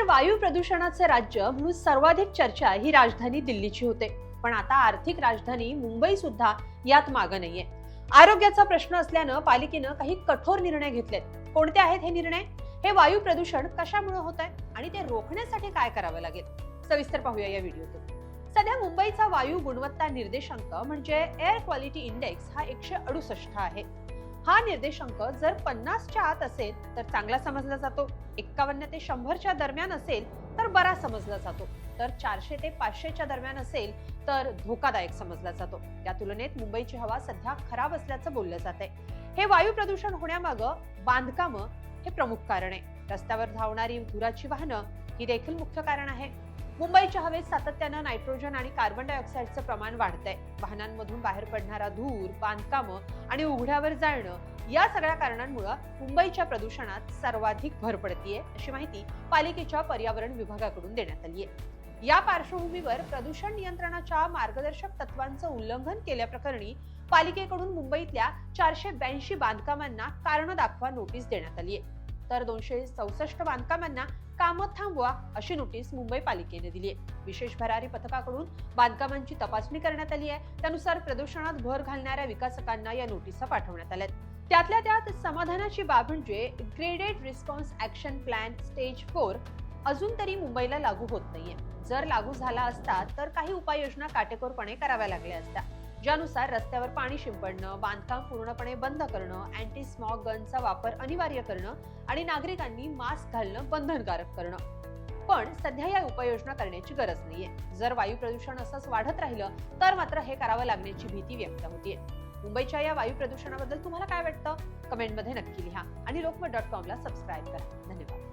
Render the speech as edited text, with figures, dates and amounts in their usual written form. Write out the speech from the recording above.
तर वायू प्रदूषणाचे राज्य म्हणून सर्वाधिक चर्चा ही राजधानी दिल्लीची होते, पण आता आर्थिक राजधानी मुंबई सुद्धा यात मागे नाहीये. आरोग्याचा प्रश्न असल्यानं पालिकेनं काही कठोर निर्णय घेतलेत. कोणते आहेत हे निर्णय? हे वायू प्रदूषण कशामुळे होत आहे आणि ते रोखण्यासाठी काय करावं लागेल, सविस्तर पाहूया या व्हिडिओतून. सध्या मुंबईचा वायू गुणवत्ता निर्देशांक म्हणजे एअर क्वालिटी इंडेक्स हा 168 आहे. हा निर्देशांक जर 50च्या आत असेल तर चांगला समजला जातो, 51 ते 100च्या दरम्यान असेल तर बरा समजला जातो, तर 400 ते 500च्या दरम्यान असेल तर धोकादायक समजला जातो. त्या तुलनेत मुंबईची हवा सध्या खराब असल्याचं बोललं जातंय. हे वायू प्रदूषण होण्यामागं बांधकामं हे प्रमुख कारण आहे. रस्त्यावर धावणारी धुराची वाहनं ही देखील मुख्य कारण आहे. मुंबईच्या हवेत सातत्यानं नायट्रोजन आणि कार्बन डायऑक्साईडचं प्रमाण वाढतंय. वाहनांमधून बाहेर पडणारा धूर, बांधकामं आणि उघड्यावर जाळणं या सगळ्या कारणांमुळे मुंबईच्या प्रदूषणात सर्वाधिक भर पडतीये, अशी माहिती पालिकेच्या पर्यावरण विभागाकडून देण्यात आली आहे. या पार्श्वभूमीवर प्रदूषण नियंत्रणाच्या मार्गदर्शक तत्वांचं उल्लंघन केल्याप्रकरणी पालिकेकडून मुंबईतल्या 482 बांधकामांना कारण दाखवा नोटीस देण्यात आली आहे. तर 264 बांधकामांना कामं थांबवा अशी नोटीस मुंबई पालिकेने दिली आहे. विशेष भरारी पथकाकडून बांधकामांची तपासणी करण्यात आली आहे. त्यानुसार प्रदूषणात भर घालणाऱ्या विकासकांना या नोटिसा पाठवण्यात आल्या. त्यातल्या त्यात समाधानाची बाब म्हणजे graded response action plan stage 4 अजून तरी मुंबईला लागू होत नाहीये. जर लागू झाला असता तर काही उपाययोजना काटेकोरपणे कराव्या लागल्या असत्या, ज्यानुसार रस्त्यावर पाणी शिंपडणं, बांधकाम पूर्णपणे बंद करणं, अँटी स्मॉग गनचा वापर अनिवार्य करणं आणि नागरिकांनी मास्क घालणं बंधनकारक करणं. पण सध्या या उपाययोजना करण्याची गरज नाहीये. जर वायू प्रदूषण असंच वाढत राहिलं तर मात्र हे करावं लागण्याची भीती व्यक्त होतीये. मुंबईच्या या वायू प्रदूषणाबद्दल तुम्हाला काय वाटतं? कमेंटमध्ये नक्की लिहा आणि lokmat.com ला सबस्क्राईब करा. धन्यवाद.